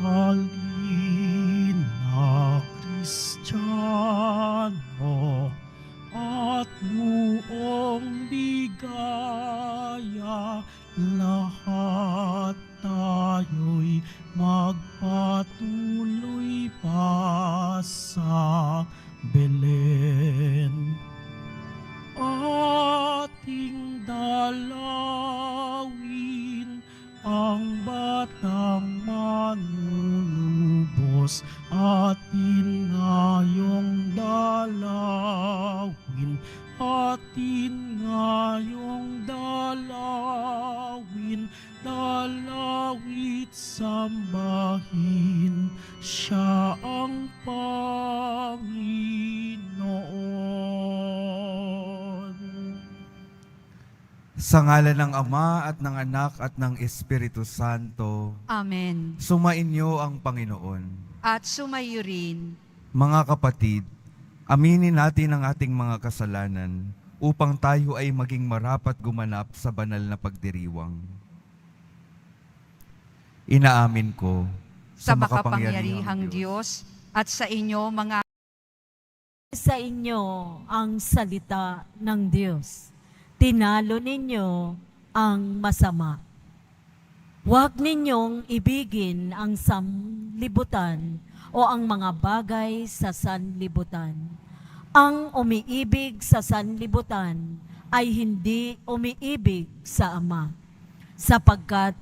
halina Kristiyano at buong ligaya, lahat tayo'y magpatuloy pa sa Belen. Ating dalawin ang batang manunubos, atin ngayong dalawin, atin ngayong dalawin, dalawit sambahin, siya ang Panginoon. Sa ngalan ng Ama at ng Anak at ng Espiritu Santo, Amen. sumainyo ang Panginoon. At sumayo rin. Mga kapatid, aminin natin ang ating mga kasalanan upang tayo ay maging marapat gumanap sa banal na pagdiriwang. Inaamin ko Sa makapangyarihang Diyos at sa inyo mga Sa inyo ang salita ng Diyos. Tinalo ninyo ang masama. Huwag ninyong ibigin ang sanlibutan o ang mga bagay sa sanlibutan. Ang umiibig sa sanlibutan ay hindi umiibig sa Ama, sapagkat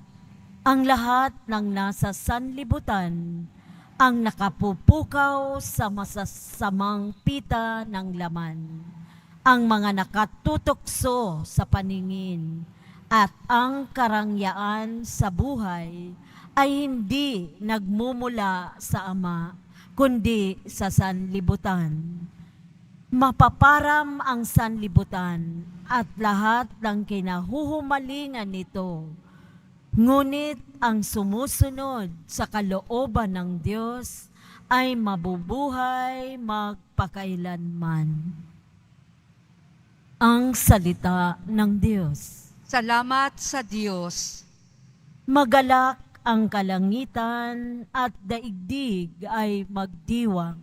ang lahat ng nasa sanlibutan ang nakapupukaw sa masasamang pita ng laman, ang mga nakatutokso sa paningin, at ang karangyaan sa buhay ay hindi nagmumula sa Ama, kundi sa sanlibutan. Mapaparam ang sanlibutan at lahat ng kinahuhumalingan nito. Ngunit ang sumusunod sa kalooban ng Diyos ay mabubuhay magpakailanman. Ang salita ng Diyos. salamat sa Diyos. Magalak ang kalangitan at daigdig ay magdiwang.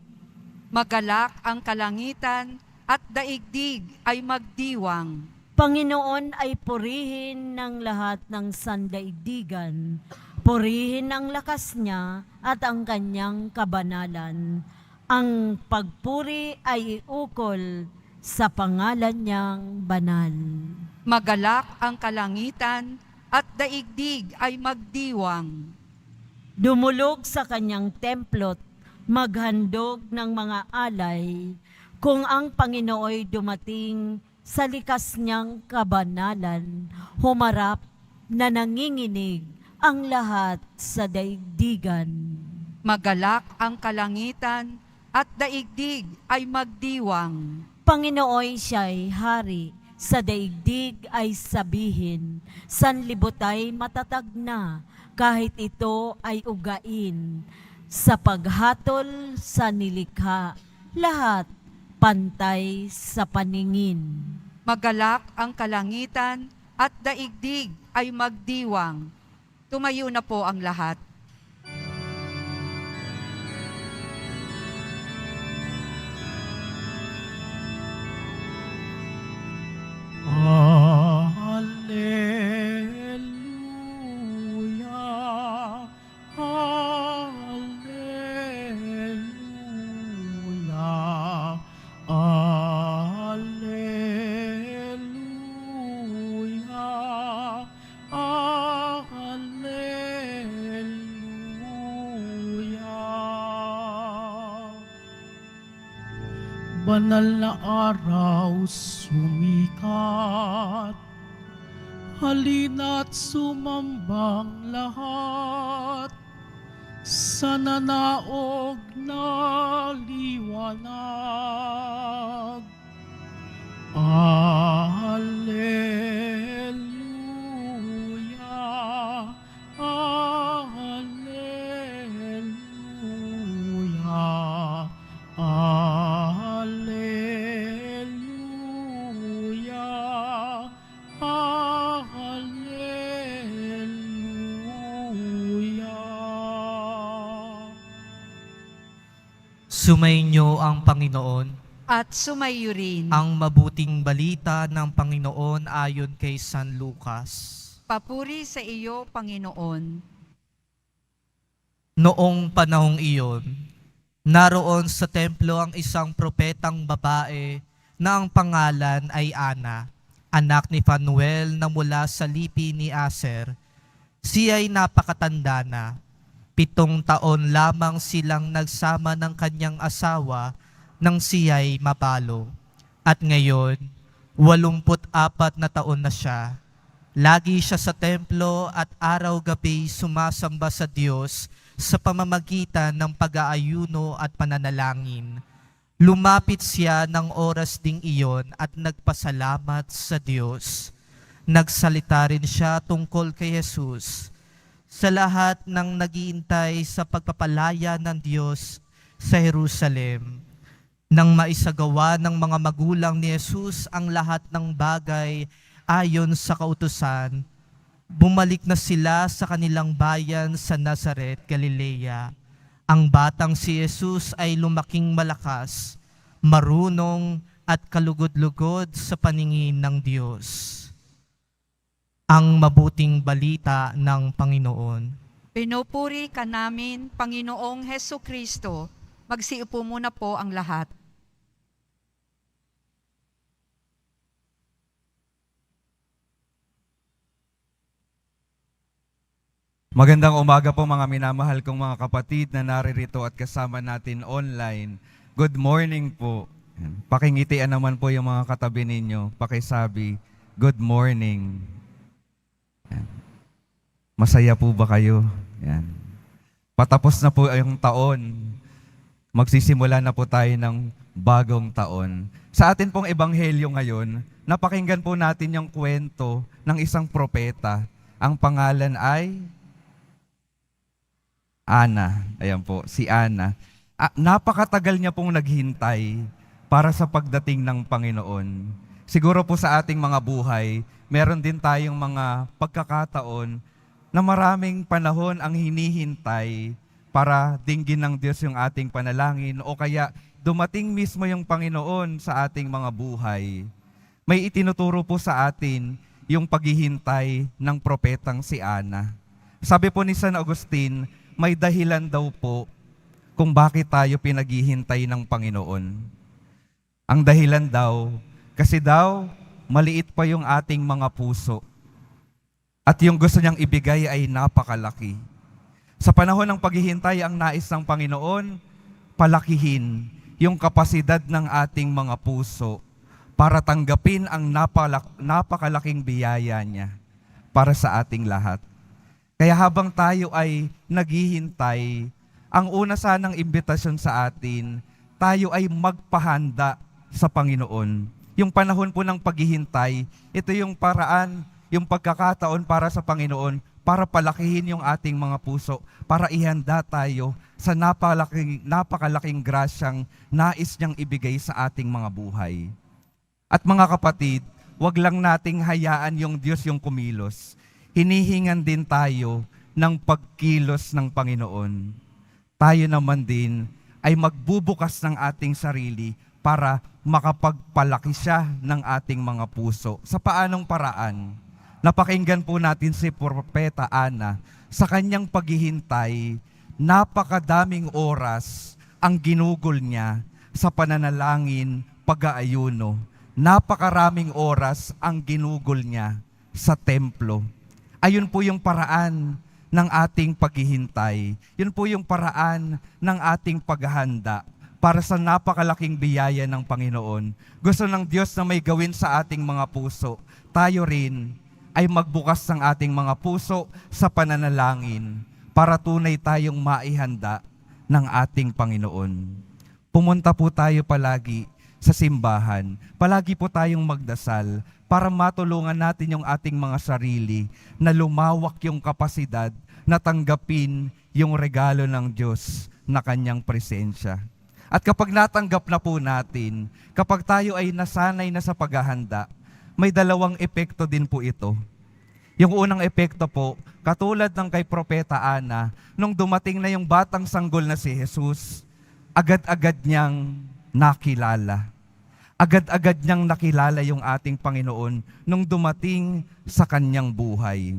Magalak ang kalangitan at daigdig ay magdiwang. Panginoon ay purihin ng lahat ng sandaigdigan. Purihin ang lakas niya at ang kanyang kabanalan. Ang pagpuri ay iukol sa pangalan niyang banal. Magalak ang kalangitan at daigdig ay magdiwang. Dumulog sa kanyang templo't maghandog ng mga alay, kung ang Panginooy dumating sa likas niyang kabanalan, humarap na nanginginig ang lahat sa daigdigan. Magalak ang kalangitan at daigdig ay magdiwang. Panginooy siya'y hari, sa daigdig ay sabihin, sanlibutay matatag na, kahit ito ay ugain. Sa paghatol sa nilikha, lahat pantay sa paningin. Magalak ang kalangitan at daigdig ay magdiwang. Tumayo na po ang lahat. Hallelujah, hallelujah, hallelujah, hallelujah. Banal na araw sumikat, halina't sumambang lahat sa nanaog na liwanag. Alleluia, alleluia, alleluia, alleluia. Sumainyo ang Panginoon. At sumayo rin. Ang mabuting balita ng Panginoon ayon kay San Lucas. Papuri sa iyo, Panginoon. Noong panahong iyon, naroon sa templo ang isang propetang babae na ang pangalan ay Ana, anak ni Fanuel na mula sa lipi ni Aser. Siya ay napakatanda na. 7 taon lamang silang nagsama ng kanyang asawa nang siya'y mapalo. At ngayon, 84 na taon na siya. Lagi siya sa templo at araw-gabi sumasamba sa Diyos sa pamamagitan ng pag-aayuno at pananalangin. Lumapit siya ng oras ding iyon at nagpasalamat sa Diyos. Nagsalita rin siya tungkol kay Jesus sa lahat ng naghihintay sa pagpapalaya ng Diyos sa Jerusalem. Nang maisagawa ng mga magulang ni Jesus ang lahat ng bagay ayon sa kautusan, bumalik na sila sa kanilang bayan sa Nazaret, Galilea. Ang batang si Jesus ay lumaking malakas, marunong at kalugod-lugod sa paningin ng Diyos. Ang mabuting balita ng Panginoon. Pinupuri ka namin, Panginoong Heso Kristo. Magsiupo muna po ang lahat. Magandang umaga po mga minamahal kong mga kapatid na naririto at kasama natin online. Good morning po. Pakingitian naman po yung mga katabi ninyo. Pakisabi, good morning. Yan. Masaya po ba kayo? Yan. Patapos na po yung taon. Magsisimula na po tayo ng bagong taon. Sa atin pong ebanghelyo ngayon, napakinggan po natin yung kwento ng isang propeta. Ang pangalan ay Ana. Ayan po, si Ana. Napakatagal niya pong naghintay para sa pagdating ng Panginoon. Siguro po sa ating mga buhay, meron din tayong mga pagkakataon na maraming panahon ang hinihintay para dinggin ng Diyos yung ating panalangin o kaya dumating mismo yung Panginoon sa ating mga buhay. May itinuturo po sa atin yung paghihintay ng propetang si Ana. Sabi po ni San Agustin, may dahilan daw po kung bakit tayo pinaghihintay ng Panginoon. Ang dahilan daw, kasi daw maliit pa yung ating mga puso at yung gusto niyang ibigay ay napakalaki. Sa panahon ng paghihintay, ang nais ng Panginoon, palakihin yung kapasidad ng ating mga puso para tanggapin ang napakalaking biyaya niya para sa ating lahat. Kaya habang tayo ay naghihintay, ang una sanang imbitasyon sa atin, tayo ay magpahanda sa Panginoon. Yung panahon po ng paghihintay, ito yung paraan, yung pagkakataon para sa Panginoon, para palakihin yung ating mga puso, para ihanda tayo sa napakalaking grasyang nais niyang ibigay sa ating mga buhay. At mga kapatid, wag lang nating hayaan yung Diyos yung kumilos. Hinihingan din tayo ng pagkilos ng Panginoon. Tayo naman din ay magbubukas ng ating sarili para makapagpalaki siya ng ating mga puso. Sa paanong paraan? Napakinggan po natin si Propeta Ana sa kanyang paghihintay, napakadaming oras ang ginugol niya sa pananalangin, pag-aayuno. Napakaraming oras ang ginugol niya sa templo. Ayun po yung paraan ng ating paghihintay. Yun po yung paraan ng ating paghahanda para sa napakalaking biyaya ng Panginoon. Gusto ng Diyos na may gawin sa ating mga puso. Tayo rin ay magbukas ng ating mga puso sa pananalangin para tunay tayong maihanda ng ating Panginoon. Pumunta po tayo palagi sa simbahan. Palagi po tayong magdasal para matulungan natin yung ating mga sarili na lumawak yung kapasidad na tanggapin yung regalo ng Diyos na kanyang presensya. At kapag natanggap na po natin, kapag tayo ay nasanay na sa paghahanda, may dalawang epekto din po ito. Yung unang epekto po, katulad ng kay Propeta Ana, nung dumating na yung batang sanggol na si Jesus, agad-agad niyang nakilala. Agad-agad niyang nakilala yung ating Panginoon nung dumating sa kanyang buhay.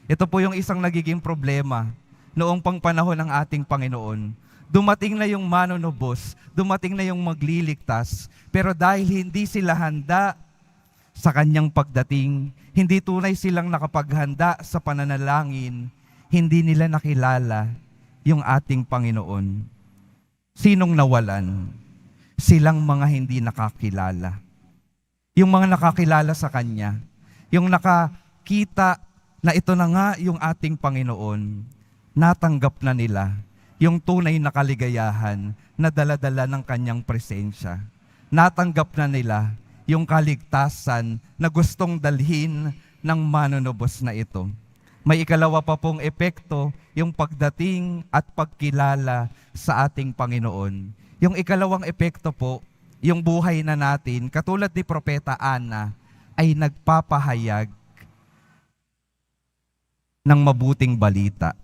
Ito po yung isang nagiging problema noong pangpanahon ng ating Panginoon. Dumating na yung manunubos, dumating na yung magliligtas, pero dahil hindi sila handa sa kanyang pagdating, hindi tunay silang nakapaghanda sa pananalangin, hindi nila nakilala yung ating Panginoon. Sinong nawalan? Silang mga hindi nakakilala. Yung mga nakakilala sa Kanya, yung nakakita na ito na nga yung ating Panginoon, natanggap na nila yung tunay na kaligayahan na dala-dala ng Kanyang presensya. Natanggap na nila yung kaligtasan na gustong dalhin ng manunubos na ito. May ikalawa pa pong epekto, yung pagdating at pagkilala sa ating Panginoon. Yung ikalawang epekto po, yung buhay na natin, katulad ni Propeta Ana, ay nagpapahayag ng mabuting balita.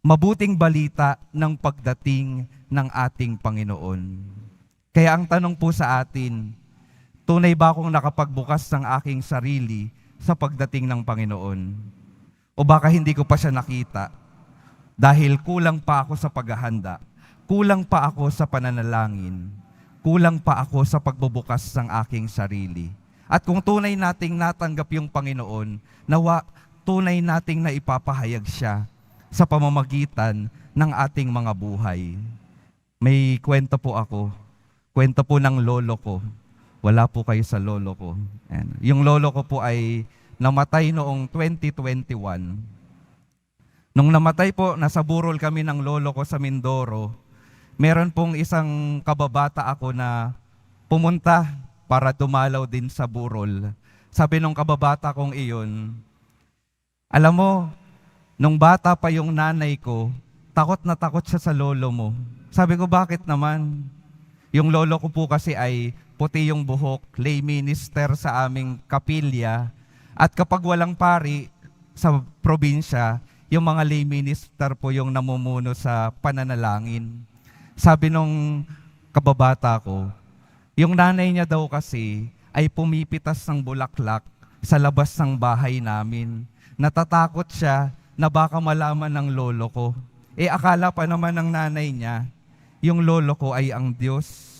Mabuting balita ng pagdating ng ating Panginoon. Kaya ang tanong po sa atin, tunay ba akong nakapagbukas ng aking sarili sa pagdating ng Panginoon? O baka hindi ko pa siya nakita dahil kulang pa ako sa paghahanda, kulang pa ako sa pananalangin, kulang pa ako sa pagbubukas ng aking sarili. At kung tunay nating natanggap yung Panginoon, nawa tunay nating naipapahayag siya sa pamamagitan ng ating mga buhay. May kwento po ako, kwento po ng lolo ko. Wala po kayo sa lolo ko. Ayan. Yung lolo ko po ay namatay noong 2021. Nung namatay po, nasa burol kami ng lolo ko sa Mindoro. Meron pong isang kababata ako na pumunta para dumalaw din sa burol. Sabi nung kababata kong iyon, alam mo, nung bata pa yung nanay ko, takot na takot siya sa lolo mo. Sabi ko, bakit naman? Yung lolo ko po kasi ay puti yung buhok, lay minister sa aming kapilya. At kapag walang pari sa probinsya, yung mga lay minister po yung namumuno sa pananalangin. Sabi nung kababata ko, yung nanay niya daw kasi ay pumipitas ng bulaklak sa labas ng bahay namin. Natatakot siya na baka malaman ng lolo ko. Akala pa naman ng nanay niya, yung lolo ko ay ang Diyos.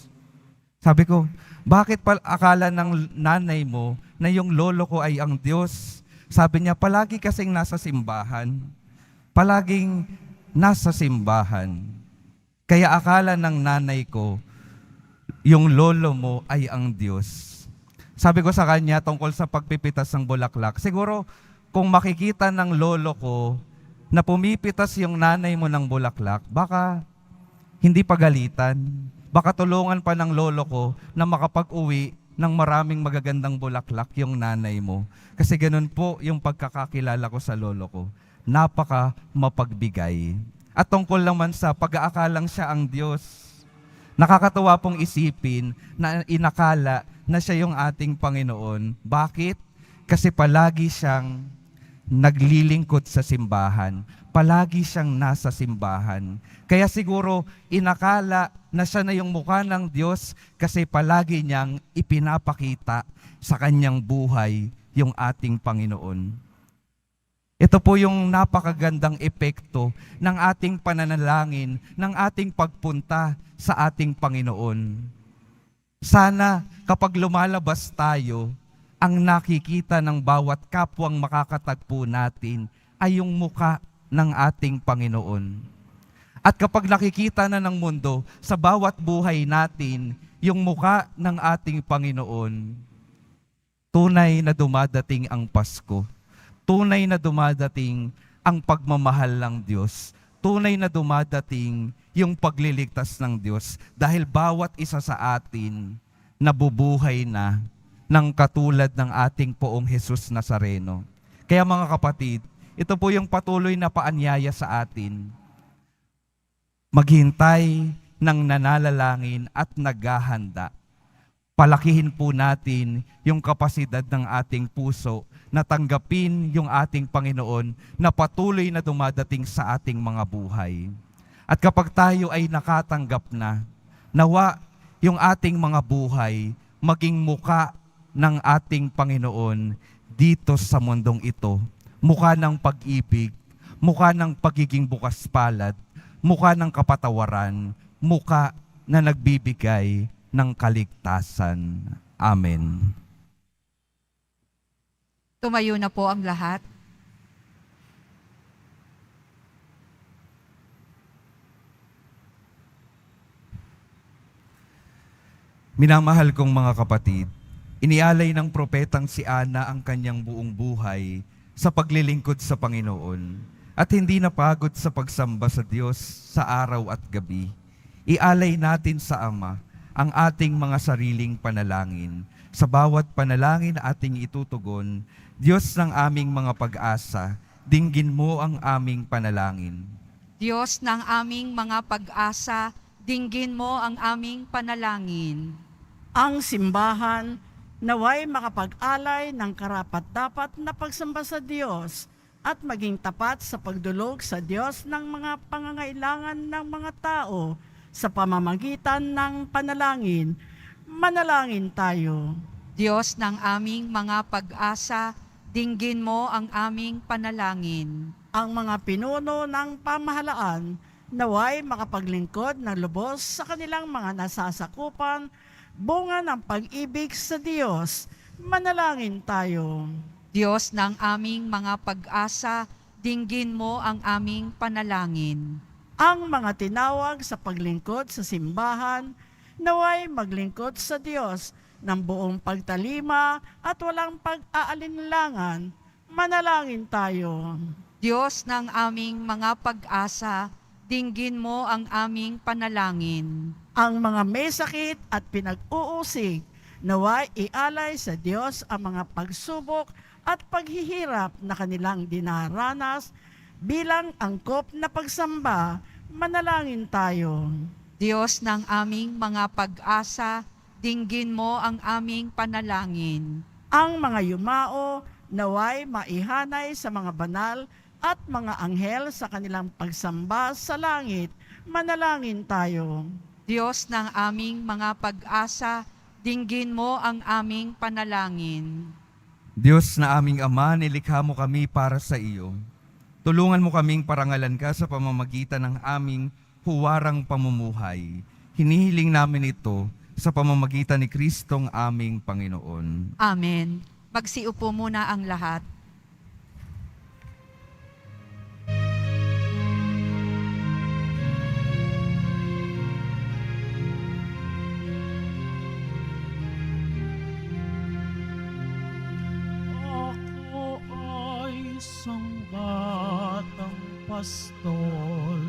Sabi ko, bakit pa akala ng nanay mo na yung lolo ko ay ang Diyos? Sabi niya, palagi kasing nasa simbahan. Palaging nasa simbahan. Kaya akala ng nanay ko, yung lolo mo ay ang Diyos. Sabi ko sa kanya tungkol sa pagpipitas ng bulaklak, siguro kung makikita ng lolo ko na pumipitas yung nanay mo ng bulaklak, baka hindi pagalitan. Baka tulungan pa ng lolo ko na makapag-uwi ng maraming magagandang bulaklak yung nanay mo. Kasi ganun po yung pagkakakilala ko sa lolo ko. Napaka mapagbigay. At tungkol naman sa pag-aakalang siya ang Diyos, nakakatuwa pong isipin na inakala na siya yung ating Panginoon. Bakit? Kasi palagi siyang naglilingkod sa simbahan. Palagi siyang nasa simbahan. Kaya siguro inakala na siya na yung mukha ng Diyos kasi palagi niyang ipinapakita sa kanyang buhay yung ating Panginoon. Ito po yung napakagandang epekto ng ating pananalangin, ng ating pagpunta sa ating Panginoon. Sana kapag lumalabas tayo, ang nakikita ng bawat kapwang makakatagpo natin ay yung muka ng ating Panginoon. At kapag nakikita na ng mundo sa bawat buhay natin yung muka ng ating Panginoon, tunay na dumadating ang Pasko. Tunay na dumadating ang pagmamahal ng Diyos. Tunay na dumadating yung pagliligtas ng Diyos dahil bawat isa sa atin nabubuhay na ng katulad ng ating Poong Jesus Nazareno. Kaya mga kapatid, ito po yung patuloy na paanyaya sa atin. Maghintay ng nananalangin at naghahanda. Palakihin po natin yung kapasidad ng ating puso na tanggapin yung ating Panginoon na patuloy na dumadating sa ating mga buhay. At kapag tayo ay nakatanggap na, Nawa yung ating mga buhay maging muka ng ating Panginoon dito sa mundong ito. Mukha ng pag-ibig, mukha ng pagiging bukas palad, mukha ng kapatawaran, mukha na nagbibigay ng kaligtasan. Amen. Tumayo na po ang lahat. Minamahal kong mga kapatid, inialay ng propetang si Ana ang kanyang buong buhay sa paglilingkod sa Panginoon at hindi napagod sa pagsamba sa Diyos sa araw at gabi. Ialay natin sa Ama ang ating mga sariling panalangin. Sa bawat panalangin na ating itutugon, Diyos ng aming mga pag-asa, dinggin mo ang aming panalangin. Diyos ng aming mga pag-asa, dinggin mo ang aming panalangin. Ang simbahan naway makapag-alay ng karapat-dapat na pagsamba sa Diyos at maging tapat sa pagdulog sa Diyos ng mga pangangailangan ng mga tao sa pamamagitan ng panalangin. Manalangin tayo. Diyos ng aming mga pag-asa, dinggin mo ang aming panalangin. Ang mga pinuno ng pamahalaan naway makapaglingkod ng lubos sa kanilang mga nasasakupan, bunga ng pag-ibig sa Diyos. Manalangin tayo. Diyos ng aming mga pag-asa, dinggin mo ang aming panalangin. Ang mga tinawag sa paglingkod sa simbahan, naway maglingkod sa Diyos ng buong pagtalima at walang pag-aalinlangan. Manalangin tayo. Diyos ng aming mga pag-asa, dinggin mo ang aming panalangin. Ang mga may sakit at pinag-uusig, naway ialay sa Diyos ang mga pagsubok at paghihirap na kanilang dinaranas bilang angkop na pagsamba. Manalangin tayo. Diyos ng aming mga pag-asa, dinggin mo ang aming panalangin. Ang mga yumao, naway maihanay sa mga banal at mga anghel sa kanilang pagsamba sa langit. Manalangin tayo. Diyos ng aming mga pag-asa, dinggin mo ang aming panalangin. Diyos na aming Ama, nilikha mo kami para sa iyo. Tulungan mo kaming parangalan ka sa pamamagitan ng aming huwarang pamumuhay. Hinihiling namin ito sa pamamagitan ni Kristong aming Panginoon. Amen. Magsiupo muna ang lahat. Ako ay isang batang pastol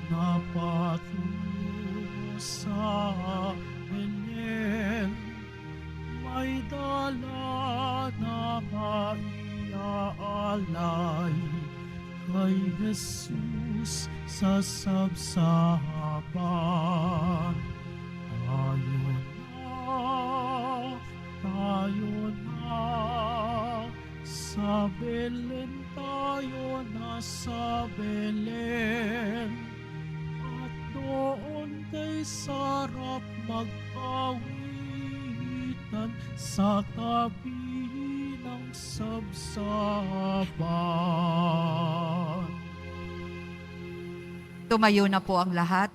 na patungo sa Belen. May dala na maiaalay kay Jesus sa sabsaban. Tayo na, sa Belen tayo na sa Belen. At doon kay sarap mag-awitan sa tabi ng sabsaban. Tumayo na po ang lahat.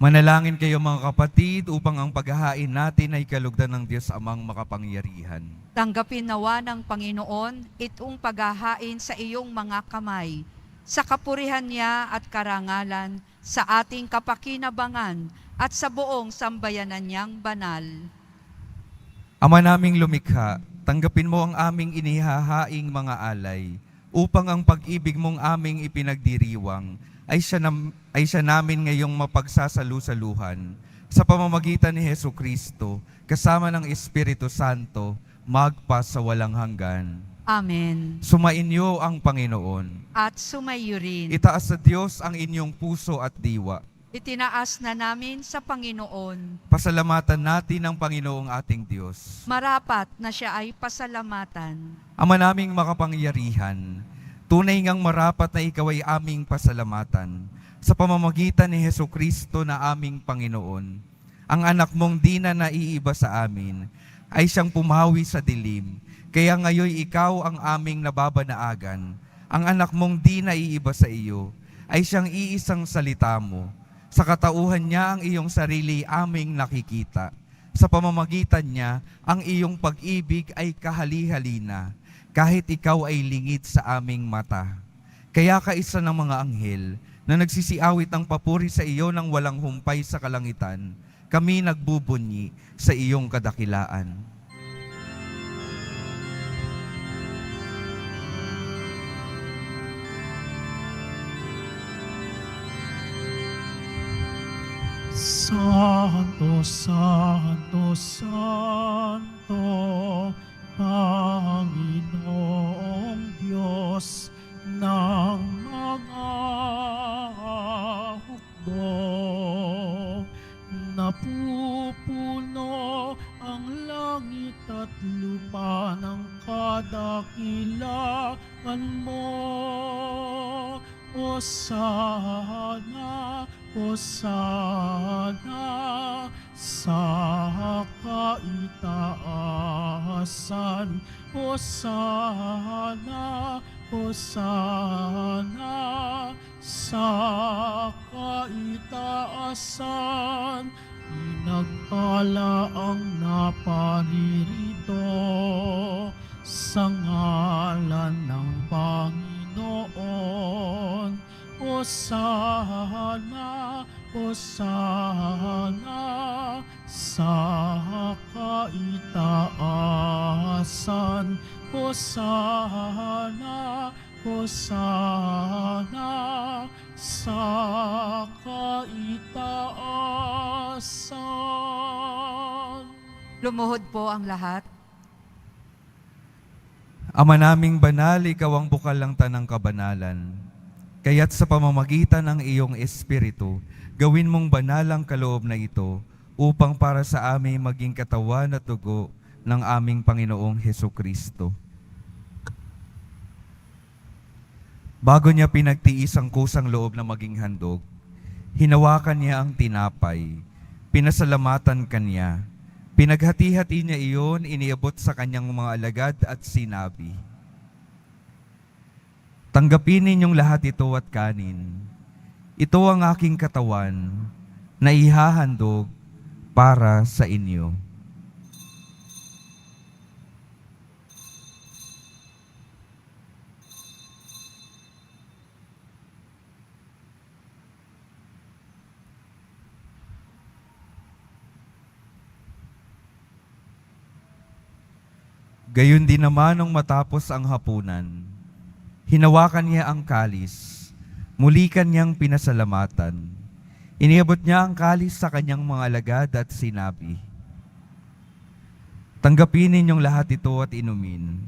Manalangin kayo mga kapatid upang ang paghahain natin ay kalugdan ng Diyos Amang makapangyarihan. Tanggapin nawa ng Panginoon itong paghahain sa iyong mga kamay, sa kapurihan niya at karangalan, sa ating kapakinabangan at sa buong sambayanan niyang banal. Ama naming lumikha, tanggapin mo ang aming inihahaing mga alay, upang ang pag-ibig mong aming ipinagdiriwang ay siya namin ngayong mapagsasalu-saluhan sa pamamagitan ni Hesu Kristo, kasama ng Espiritu Santo, magpa sa walang hanggan. Amen. Sumainyo ang Panginoon. At sumayo rin. Itaas sa Diyos ang inyong puso at diwa. Itinaas na namin sa Panginoon. Pasalamatan natin ang Panginoong ating Diyos. Marapat na siya ay pasalamatan. Ama naming makapangyarihan, tunay ngang marapat na ikaw ay aming pasalamatan. sa pamamagitan ni Hesu Kristo na aming Panginoon. Ang anak mong di na naiiba sa amin ay siyang pumawi sa dilim, kaya ngayon ikaw ang aming nababanaagan. Ang anak mong di naiiba sa iyo ay siyang iisang salita mo. Sa katauhan niya ang iyong sarili aming nakikita. Sa pamamagitan niya, ang iyong pag-ibig ay kahali-halina, kahit ikaw ay lingid sa aming mata. Kaya kaisa ng mga anghel na nagsisiawit ang papuri sa iyo nang walang humpay sa kalangitan, kami nagbubunyi sa iyong kadakilaan. Santo, Santo, Santo, Panginoong Diyos ng mga hukbo. Napupuno ang langit at lupa ng kadakilaan mo. Hosana, Hosana sa kaitaasan. Hosana, Hosana sa kaitaasan. Pinagpala ang naparirito sa ngalan ng Panginoon. Hosana, Hosana sa kaitaasan. Hosana, Hosana sa kaitaasan. Lumuhod po ang lahat. Ama naming banal, ikaw ang bukal ng tanang kabanalan. Kaya't sa pamamagitan ng iyong Espiritu, gawin mong banal ang kaloob na ito upang para sa amin maging katawan at dugo ng aming Panginoong Hesu Kristo. Bago niya pinagtiis ang kusang loob na maging handog, hinawakan niya ang tinapay, pinasalamatan kanya, pinaghati-hati niya iyon, iniabot sa kanyang mga alagad at sinabi, "Tanggapin ninyong lahat ito at kanin. Ito ang aking katawan na ihahandog para sa inyo." Gayon din naman nung matapos ang hapunan, hinawakan niya ang kalis, muli kanyang pinasalamatan. Iniabot niya ang kalis sa kanyang mga alagad at sinabi, "Tanggapin ninyong lahat ito at inumin.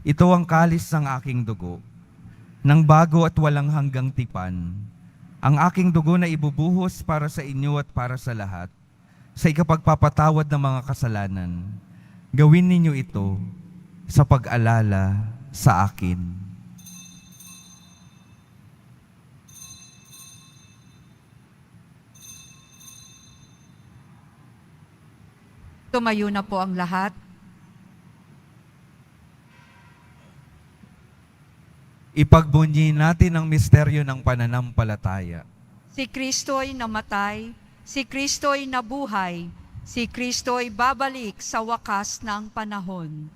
Ito ang kalis ng aking dugo, ng bago at walang hanggang tipan. Ang aking dugo na ibubuhos para sa inyo at para sa lahat, sa ikapagpapatawad ng mga kasalanan. Gawin ninyo ito sa pag-alala sa akin." Tumayo na po ang lahat. Ipagbunyi natin ang misteryo ng pananampalataya. Si Kristo'y namatay, si Kristo'y nabuhay, si Kristo'y babalik sa wakas ng panahon.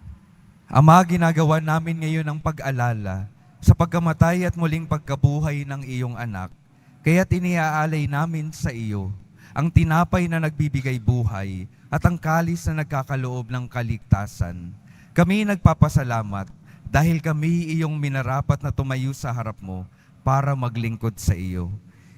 Ama, ginagawa namin ngayon ang pag-alala sa pagkamatay at muling pagkabuhay ng iyong anak. Kaya't iniaalay namin sa iyo ang tinapay na nagbibigay buhay at ang kalis na nagkakaloob ng kaligtasan. Kami nagpapasalamat dahil kami iyong minarapat na tumayo sa harap mo para maglingkod sa iyo.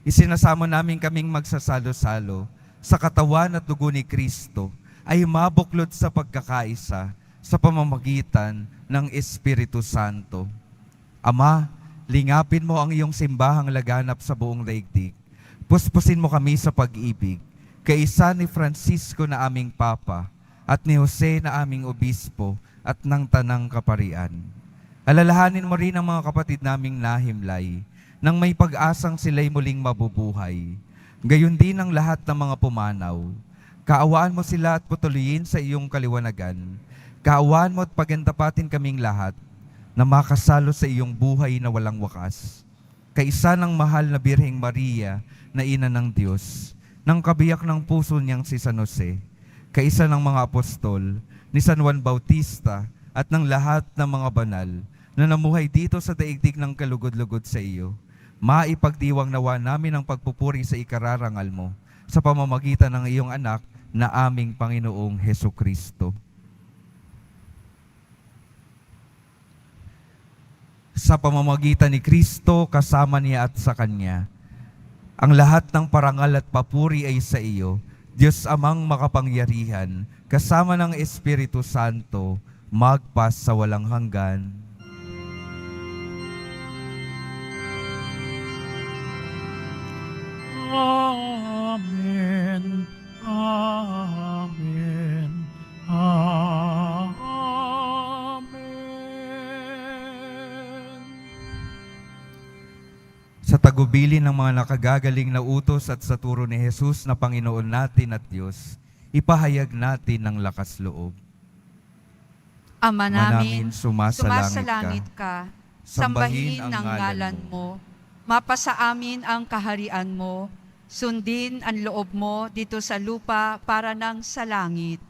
Isinasamo namin kaming magsasalo-salo sa katawan at dugo ni Kristo ay mabuklod sa pagkakaisa sa pamamagitan ng Espiritu Santo. Ama, lingapin mo ang iyong simbahang laganap sa buong daigdig. Puspusin mo kami sa pag-ibig, kaisa ni Francisco na aming Papa at ni Jose na aming Obispo at ng Tanang Kaparian. Alalahanin mo rin ang mga kapatid naming nahimlay nang may pag-asang sila'y muling mabubuhay. Gayon din ang lahat ng mga pumanaw. Kaawaan mo sila at patuloyin sa iyong kaliwanagan. Kaawaan mo at pagandapatin kaming lahat na makasalo sa iyong buhay na walang wakas. Kaisa ng mahal na Birheng Maria na ina ng Diyos, ng kabiyak ng puso niyang si San Jose, kaisa ng mga apostol, ni San Juan Bautista at ng lahat ng mga banal na namuhay dito sa daigdig ng kalugod-lugod sa iyo, maipagdiwang nawa namin ang pagpupuri sa ikararangal mo sa pamamagitan ng iyong anak na aming Panginoong Hesukristo. Sa pamamagitan ni Kristo, kasama niya at sa Kanya, ang lahat ng parangal at papuri ay sa iyo, Diyos Amang makapangyarihan, kasama ng Espiritu Santo, magpas sa walang hanggan. Amen. Amen. Amen. Sa tagubilin ng mga nakagagaling na utos at sa turo ni Jesus na Panginoon natin at Diyos, ipahayag natin ng lakas loob. Ama namin, sumasalangit ka, sambahin ang ngalan mo, mapasa amin ang kaharian mo, sundin ang loob mo dito sa lupa para nang sa langit.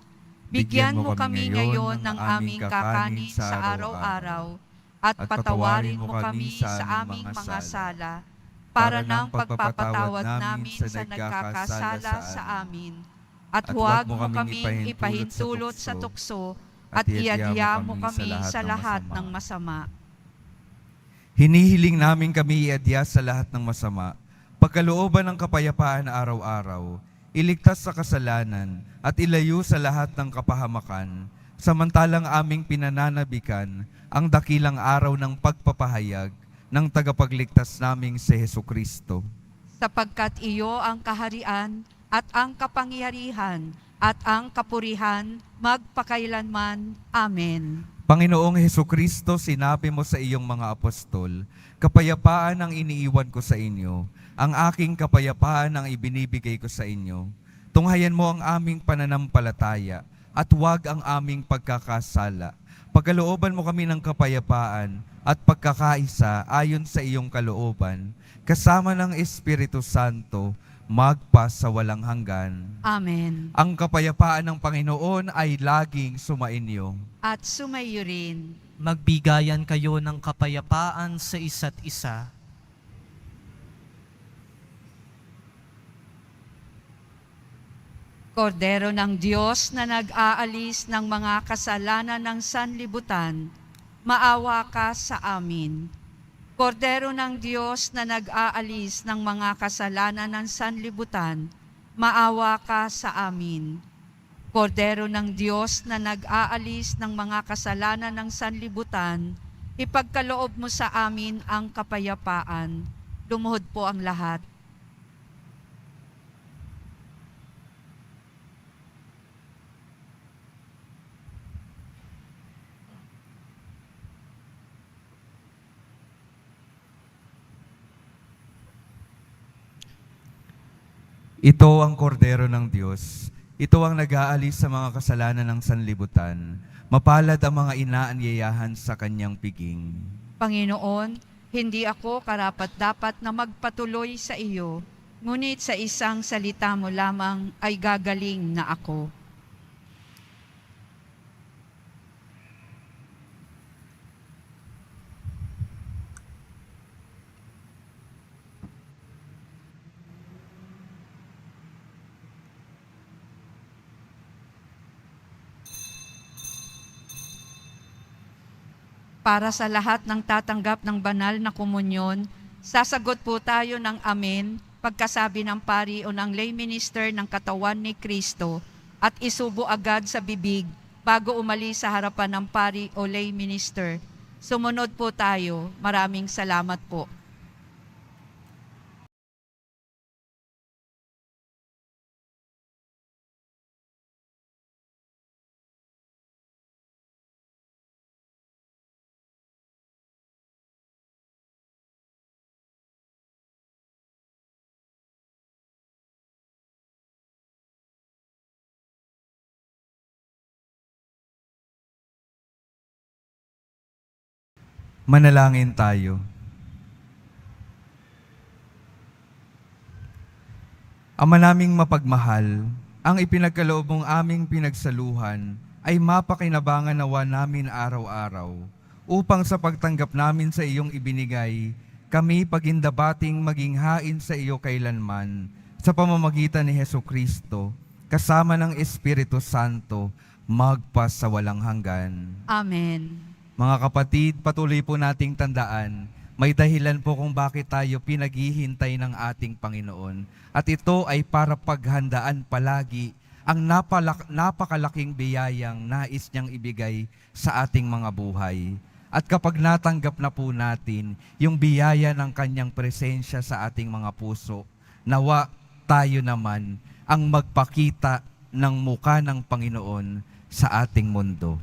Bigyan mo kami ngayon ng aming kakanin sa araw-araw, at patawarin mo kami sa aming mga sala, para ng pagpapatawad namin sa nagkakasala sa amin. At huwag mo kaming ipahintulot sa tukso, at iadya mo kami sa lahat ng masama. Hinihiling namin kami iadya sa lahat ng masama, pagkalooban ng kapayapaan araw-araw, iligtas sa kasalanan, at ilayo sa lahat ng kapahamakan, samantalang aming pinananabikan ang dakilang araw ng pagpapahayag ng tagapagligtas naming si Hesukristo. Sapagkat iyo ang kaharian at ang kapangyarihan at ang kapurihan magpakailanman. Amen. Panginoong Hesukristo, sinabi mo sa iyong mga apostol, kapayapaan ang iniiwan ko sa inyo, ang aking kapayapaan ang ibinibigay ko sa inyo. Tunghayan mo ang aming pananampalataya at huwag ang aming pagkakasala. Pagkalooban mo kami ng kapayapaan at pagkakaisa ayon sa iyong kalooban, kasama ng Espiritu Santo, magpas sa walang hanggan. Amen. Ang kapayapaan ng Panginoon ay laging sumainyo. At sumayo rin. Magbigayan kayo ng kapayapaan sa isa't isa. Kordero ng Diyos na nag-aalis ng mga kasalanan ng sanlibutan, maawa ka sa amin. Kordero ng Diyos na nag-aalis ng mga kasalanan ng sanlibutan, maawa ka sa amin. Kordero ng Diyos na nag-aalis ng mga kasalanan ng sanlibutan, ipagkaloob mo sa amin ang kapayapaan. Lumuhod po ang lahat. Ito ang kordero ng Diyos. Ito ang nag-aalis sa mga kasalanan ng sanlibutan. Mapalad ang mga inaanyayahan sa kanyang piging. Panginoon, hindi ako karapat-dapat na magpatuloy sa iyo, ngunit sa isang salita mo lamang ay gagaling na ako. Para sa lahat ng tatanggap ng banal na komunyon, sasagot po tayo ng amen pagkasabi ng pari o ng lay minister ng katawan ni Kristo at isubo agad sa bibig bago umalis sa harapan ng pari o lay minister. Sumunod po tayo. Maraming salamat po. Manalangin tayo. Ama naming mapagmahal, ang ipinagkaloob mong aming pinagsaluhan ay mapakinabangan nawa namin araw-araw upang sa pagtanggap namin sa iyong ibinigay, kami pagindabating maging hain sa iyo kailanman sa pamamagitan ni Hesukristo, kasama ng Espiritu Santo, magpas sa walang hanggan. Amen. Mga kapatid, patuloy po nating tandaan, may dahilan po kung bakit tayo pinaghihintay ng ating Panginoon. At ito ay para paghandaan palagi ang napakalaking biyayang nais niyang ibigay sa ating mga buhay. At kapag natanggap na po natin yung biyaya ng kanyang presensya sa ating mga puso, nawa tayo naman ang magpakita ng muka ng Panginoon sa ating mundo.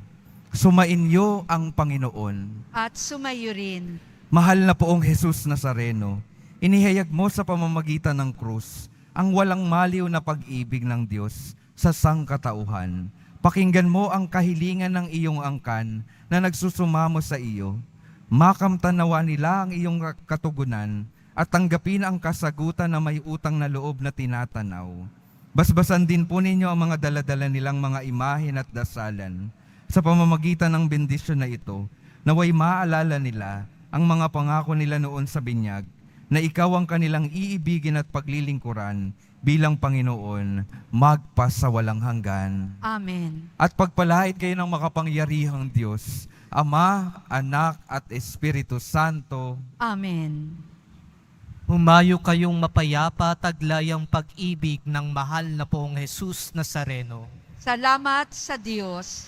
Sumainyo ang Panginoon. At sumayo rin. Mahal na poong Jesus Nazareno, inihayag mo sa pamamagitan ng krus ang walang maliw na pag-ibig ng Diyos sa sangkatauhan. Pakinggan mo ang kahilingan ng iyong angkan na nagsusumamo sa iyo. Makamtanawa nila ang iyong katugunan at tanggapin ang kasagutan na may utang na loob na tinatanaw. Basbasan din po ninyo ang mga daladala nilang mga imahen at dasalan. Sa pamamagitan ng bendisyon na ito, naway maalala nila ang mga pangako nila noon sa binyag, na ikaw ang kanilang iibigin at paglilingkuran bilang Panginoon, magpas sa walang hanggan. Amen. At pagpalahid kayo ng makapangyarihang Diyos, Ama, Anak, at Espiritu Santo. Amen. Humayo kayong mapayapa, taglay ang pag-ibig ng mahal na poong Jesus Nazareno. Salamat sa Diyos.